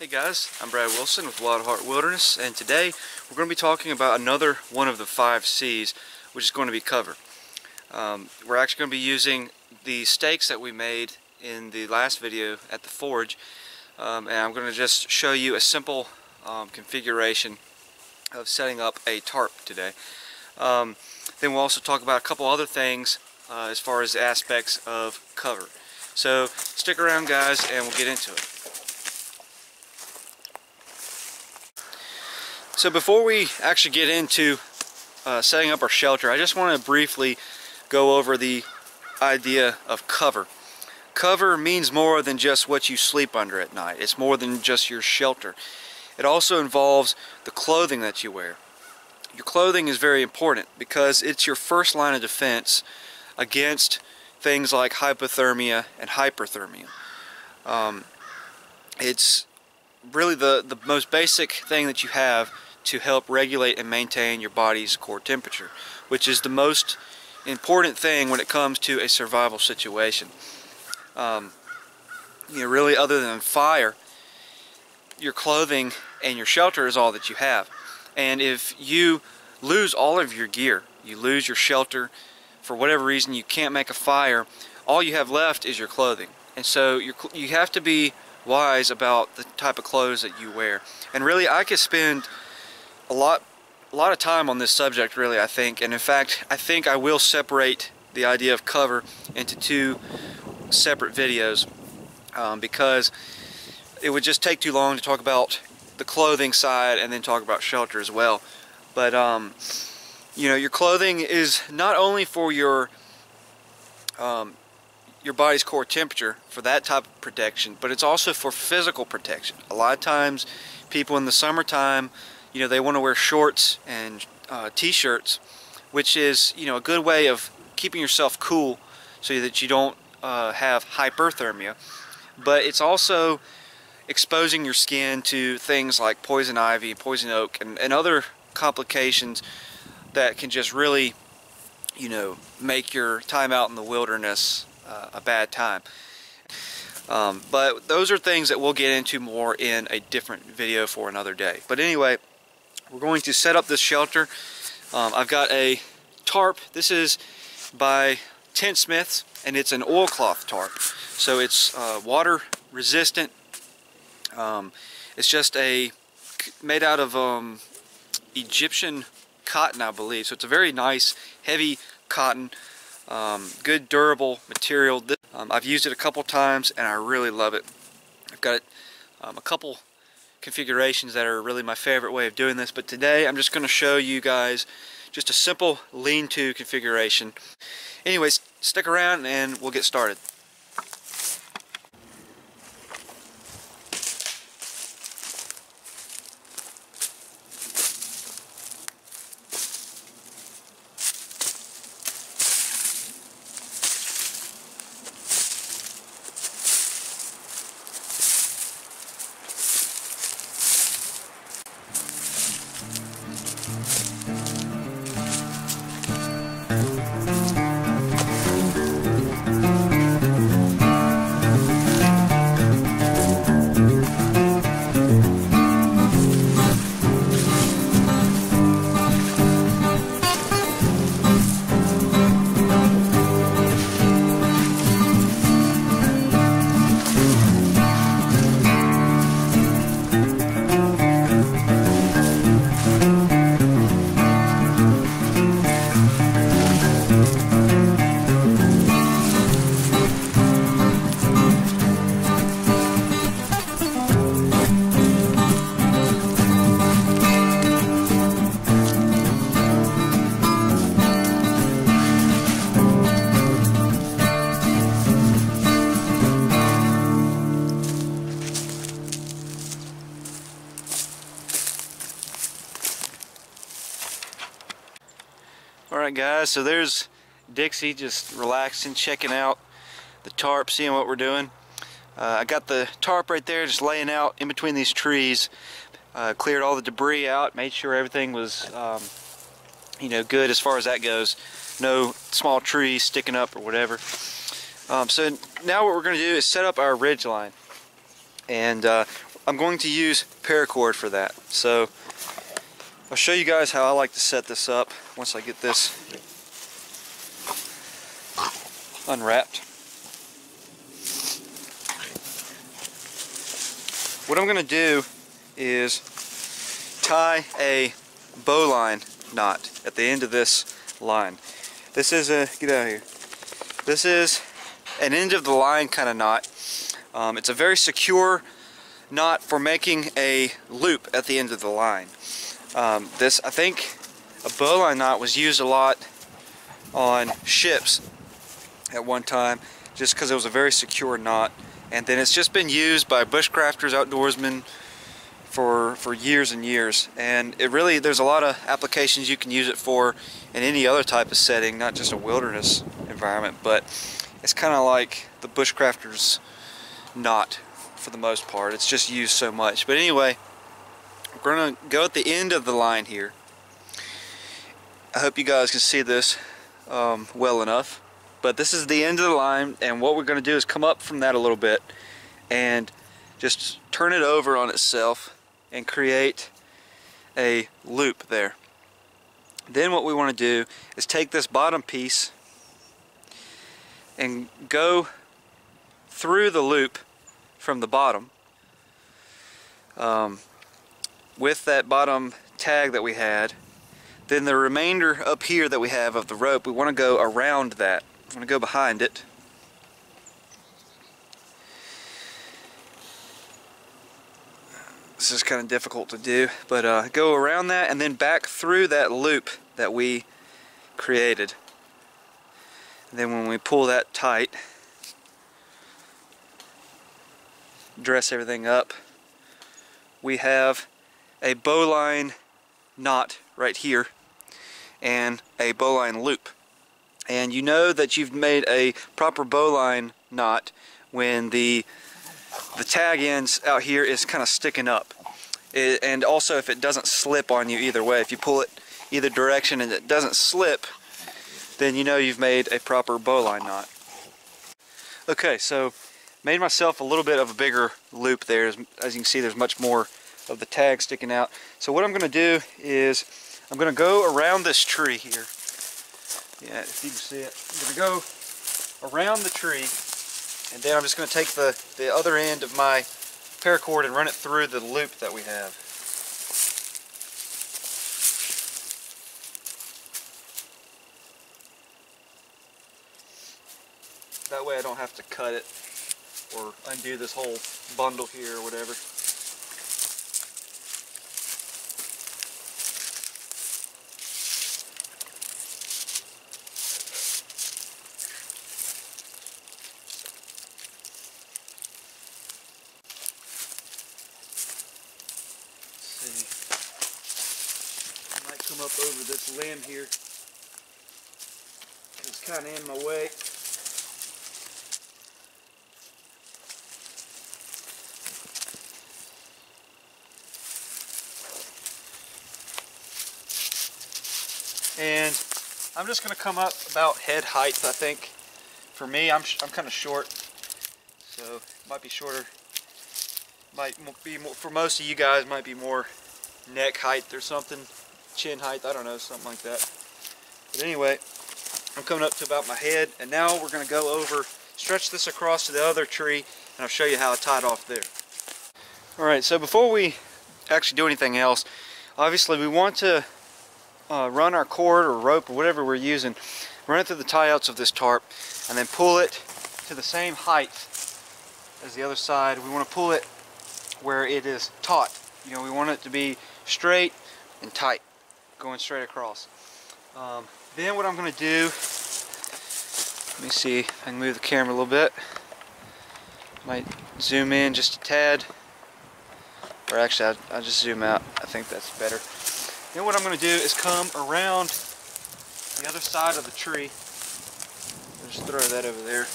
Hey guys, I'm Brad Wilson with Wild Heart Wilderness, and today we're going to be talking about another one of the 5 C's, which is going to be cover. We're actually going to be using the stakes that we made in the last video at the forge, and I'm going to just show you a simple configuration of setting up a tarp today. Then we'll also talk about a couple other things as far as aspects of cover. So stick around guys and we'll get into it. So before we actually get into setting up our shelter, I just want to briefly go over the idea of cover. Cover means more than just what you sleep under at night. It's more than just your shelter. It also involves the clothing that you wear. Your clothing is very important because it's your first line of defense against things like hypothermia and hyperthermia. It's really the most basic thing that you have to help regulate and maintain your body's core temperature, which is the most important thing when it comes to a survival situation. Really, other than fire, your clothing and your shelter is all that you have. And if you lose all of your gear, you lose your shelter, for whatever reason you can't make a fire, all you have left is your clothing. And so you have to be wise about the type of clothes that you wear. And really, I could spend a lot of time on this subject, really, I think. And in fact, I think I will separate the idea of cover into 2 separate videos because it would just take too long to talk about the clothing side and then talk about shelter as well. But your clothing is not only for your body's core temperature, for that type of protection, but it's also for physical protection. A lot of times people in the summertime, they want to wear shorts and t-shirts, which is a good way of keeping yourself cool so that you don't have hyperthermia. But it's also exposing your skin to things like poison ivy, poison oak, and other complications that can just really make your time out in the wilderness a bad time. But those are things that we'll get into more in a different video for another day. But anyway, we're going to set up this shelter. I've got a tarp. This is by Tentsmiths, and it's an oilcloth tarp. So it's water resistant. It's just made out of Egyptian cotton, I believe. So it's a very nice, heavy cotton, good durable material. I've used it a couple times and I really love it. I've got a couple configurations that are really my favorite way of doing this, but today I'm just going to show you guys just a simple lean-to configuration. Anyways, stick around and we'll get started. Alright guys, so there's Dixie just relaxing, checking out the tarp, seeing what we're doing. I got the tarp right there just laying out in between these trees. Cleared all the debris out, made sure everything was good as far as that goes. No small trees sticking up or whatever. So now what we're going to do is set up our ridge line. And I'm going to use paracord for that. So I'll show you guys how I like to set this up once I get this unwrapped. What I'm going to do is tie a bowline knot at the end of this line. This is a, get out of here. This is an end of the line kind of knot. It's a very secure knot for making a loop at the end of the line. This, I think, a bowline knot was used a lot on ships at one time, just because it was a very secure knot. And then it's just been used by bushcrafters, outdoorsmen for years and years. And it really, there's a lot of applications you can use it for in any other type of setting, not just a wilderness environment, but it's kind of like the bushcrafters knot for the most part. It's just used so much. But anyway, we're going to go at the end of the line here. I hope you guys can see this well enough. But this is the end of the line, and what we're going to do is come up from that a little bit and just turn it over on itself and create a loop there. Then what we want to do is take this bottom piece and go through the loop from the bottom with that bottom tag that we had. Then the remainder up here that we have of the rope, we want to go around that. I'm going to go behind it. This is kind of difficult to do, but go around that and then back through that loop that we created. And then when we pull that tight, dress everything up, we have a bowline knot right here and a bowline loop. And you know that you've made a proper bowline knot when the tag ends out here is kind of sticking up. And also if it doesn't slip on you either way, if you pull it either direction and it doesn't slip, then you know you've made a proper bowline knot. Okay, so made myself a little bit of a bigger loop there. As you can see, there's much more of the tag sticking out. So what I'm going to do is I'm going to go around this tree here. Yeah, if you can see it. I'm going to go around the tree, and then I'm just going to take the other end of my paracord and run it through the loop that we have. That way I don't have to cut it or undo this whole bundle here or whatever. I might come up over this limb here. It's kind of in my way. And I'm just going to come up about head height, I think. For me, I'm kind of short, so it might be shorter. Might be more, for most of you guys, might be more neck height or something, chin height, I don't know, something like that. But anyway, I'm coming up to about my head, and now we're going to go over, stretch this across to the other tree, and I'll show you how I tied off there. Alright, so before we actually do anything else, obviously we want to run our cord or rope or whatever we're using, run it through the tie-outs of this tarp, and then pull it to the same height as the other side. We want to pull it where it is taut. You know, we want it to be straight and tight, going straight across. Then what I'm going to do, let me see if I can move the camera a little bit. Might zoom in just a tad, or actually I'll just zoom out. I think that's better. Then what I'm going to do is come around the other side of the tree. I'll just throw that over there.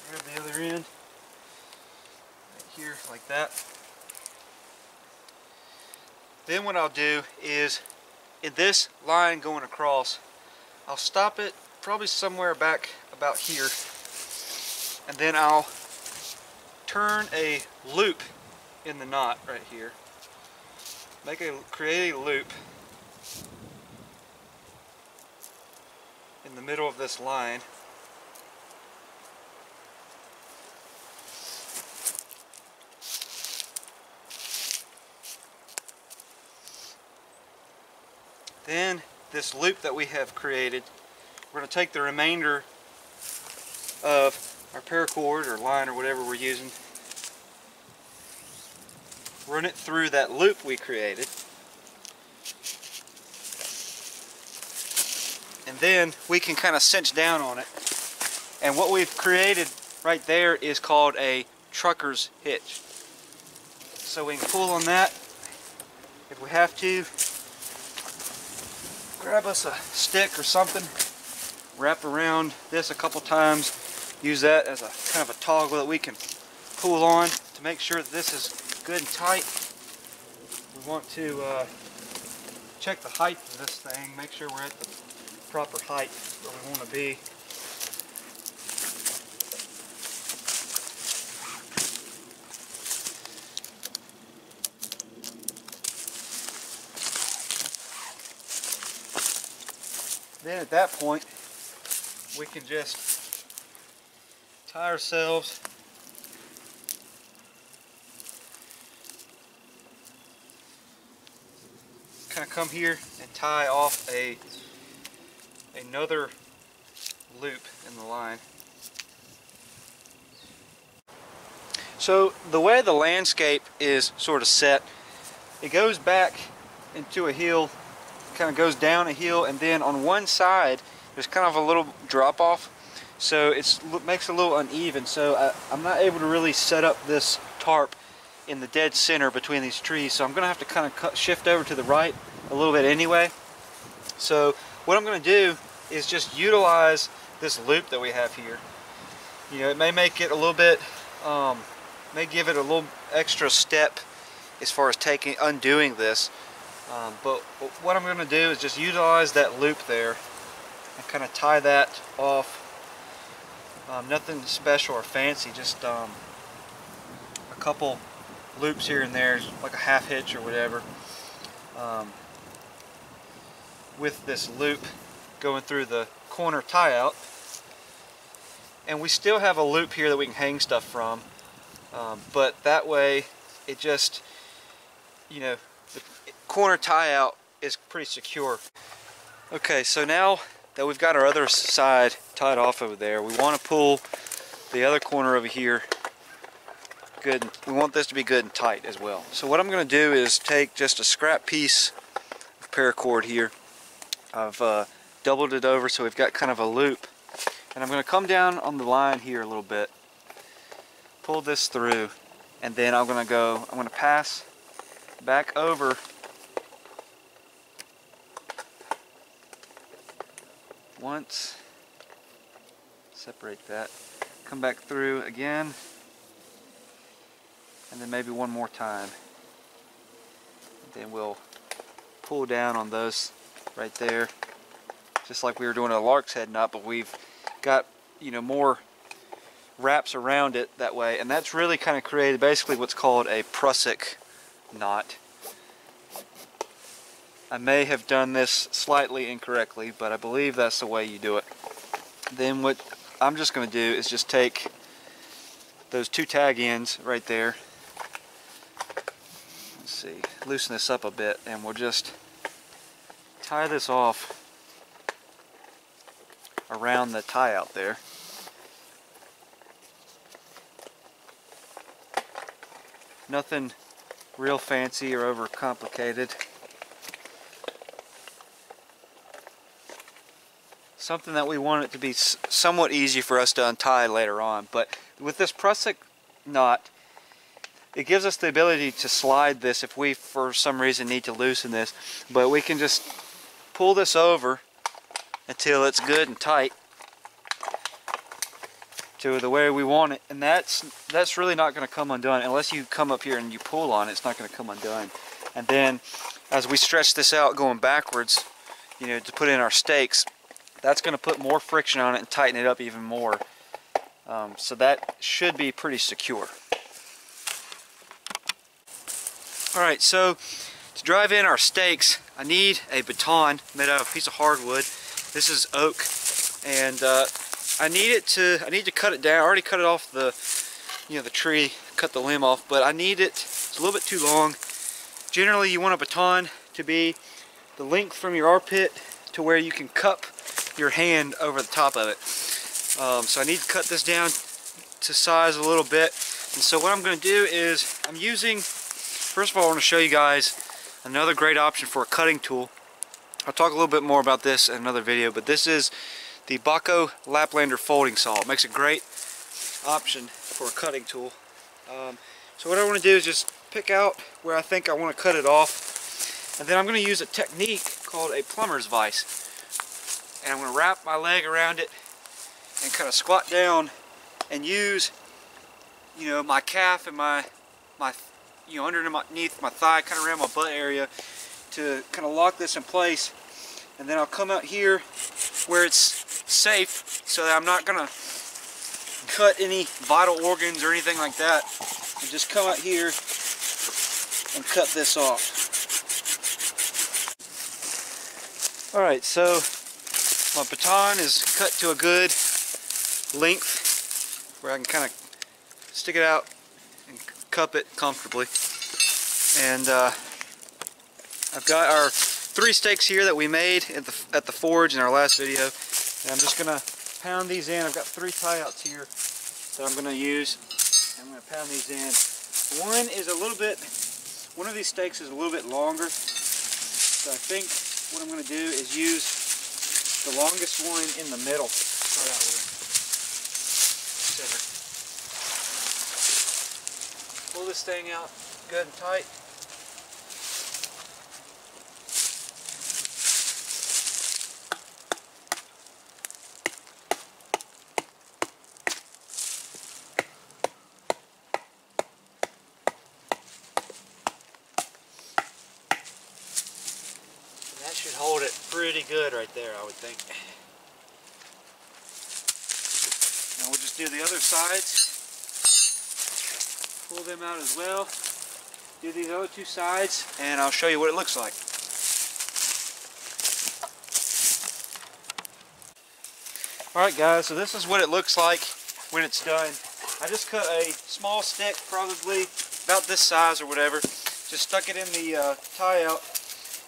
Grab the other end, right here, like that. Then what I'll do is, in this line going across, I'll stop it probably somewhere back about here, and then I'll turn a loop in the knot right here. Create a loop in the middle of this line. Then this loop that we have created, we're going to take the remainder of our paracord or line or whatever we're using, run it through that loop we created, and then we can kind of cinch down on it. And what we've created right there is called a trucker's hitch. So we can pull on that if we have to. Grab us a stick or something, wrap around this a couple times, use that as a kind of a toggle that we can pull on to make sure that this is good and tight. We want to check the height of this thing, make sure we're at the proper height where we want to be. Then at that point, we can just tie ourselves kind of come here and tie off another loop in the line. So the way the landscape is sort of set, it goes back into a hill, kind of goes down a hill, and then on one side there's kind of a little drop off, so it makes it a little uneven. So I'm not able to really set up this tarp in the dead center between these trees, so I'm gonna have to kind of shift over to the right a little bit anyway. So what I'm gonna do is just utilize this loop that we have here. You know, it may make it a little bit may give it a little extra step as far as undoing this. But what I'm going to do is just utilize that loop there and kind of tie that off. Nothing special or fancy, just a couple loops here and there, like a half hitch or whatever, with this loop going through the corner tie out. And we still have a loop here that we can hang stuff from, but that way it just, you know, the corner tie out is pretty secure. Okay, so now that we've got our other side tied off over there, we want to pull the other corner over here good. We want this to be good and tight as well. So what I'm going to do is take just a scrap piece of paracord here. I've doubled it over so we've got kind of a loop, and I'm going to come down on the line here a little bit, pull this through, and then I'm going to pass back over once, separate that, come back through again, and then maybe one more time. And then we'll pull down on those right there, just like we were doing a lark's head knot, but we've got, you know, more wraps around it that way, and that's really kind of created basically what's called a prusik knot. I may have done this slightly incorrectly, but I believe that's the way you do it. Then what I'm just going to do is just take those two tag ends right there, let's see, loosen this up a bit, and we'll just tie this off around the tie out there. Nothing real fancy or over complicated. Something that we want it to be somewhat easy for us to untie later on. But with this prusik knot, it gives us the ability to slide this if we for some reason need to loosen this, but we can just pull this over until it's good and tight to the way we want it, and that's really not going to come undone unless you come up here and you pull on it. It's not going to come undone. And then as we stretch this out going backwards, you know, to put in our stakes, that's going to put more friction on it and tighten it up even more. So that should be pretty secure. Alright, so to drive in our stakes, I need a baton made out of a piece of hardwood. This is oak, and I need to cut it down. I already cut it off the tree, cut the limb off, but I need it. It's a little bit too long. Generally, you want a baton to be the length from your armpit to where you can cup your hand over the top of it. So I need to cut this down to size a little bit. And so what I'm going to do is I'm using, first of all, I want to show you guys another great option for a cutting tool. I'll talk a little bit more about this in another video, but this is the Baton Laplander folding saw. It makes a great option for a cutting tool. So what I want to do is just pick out where I think I want to cut it off, and then I'm going to use a technique called a plumber's vise. And I'm going to wrap my leg around it and kind of squat down and use, my calf and my underneath my thigh, kind of around my butt area, to kind of lock this in place. And then I'll come out here where it's safe, so that I'm not going to cut any vital organs or anything like that. And just come out here and cut this off. Alright, so my baton is cut to a good length where I can kind of stick it out and cup it comfortably. And I've got our 3 stakes here that we made at the forge in our last video, and I'm just gonna pound these in. I've got 3 tie-outs here that I'm gonna use. I'm gonna pound these in. One of these stakes is a little bit longer, so I think what I'm gonna do is use the longest one in the middle. Start out with it. Pull this thing out good and tight. That should hold it pretty good right there, I would think. Now we'll just do the other sides. Pull them out as well. Do these other 2 sides, and I'll show you what it looks like. Alright guys, so this is what it looks like when it's done. I just cut a small stick, probably about this size or whatever. Just stuck it in the tie-out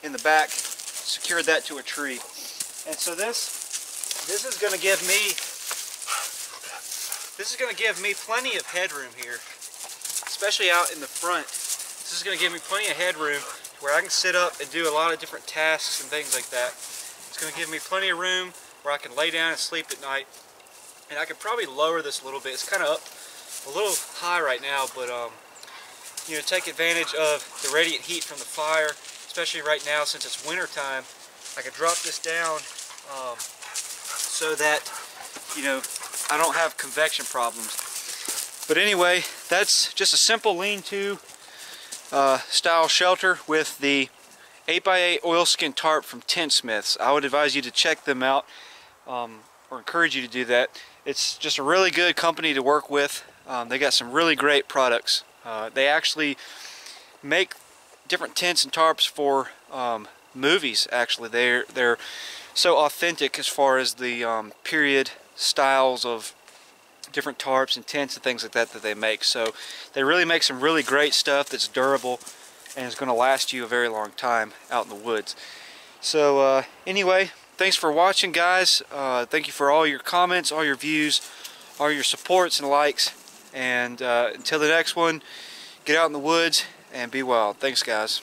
in the back, secured that to a tree. And so this is going to give me plenty of headroom here, especially out in the front. This is going to give me plenty of headroom where I can sit up and do a lot of different tasks and things like that. It's going to give me plenty of room where I can lay down and sleep at night. And I could probably lower this a little bit. It's kind of up a little high right now, but take advantage of the radiant heat from the fire, especially right now since it's winter time. I could drop this down so that I don't have convection problems. But anyway, that's just a simple lean-to style shelter with the 8x8 oilskin tarp from Tentsmiths. I would advise you to check them out, or encourage you to do that. It's just a really good company to work with. They got some really great products. They actually make different tents and tarps for movies. Actually, they're so authentic as far as the period styles of different tarps and tents and things like that they make. So they really make some really great stuff that's durable and is going to last you a very long time out in the woods. So anyway, thanks for watching, guys. Thank you for all your comments, all your views, all your supports and likes. And until the next one, get out in the woods and be wild. Thanks, guys.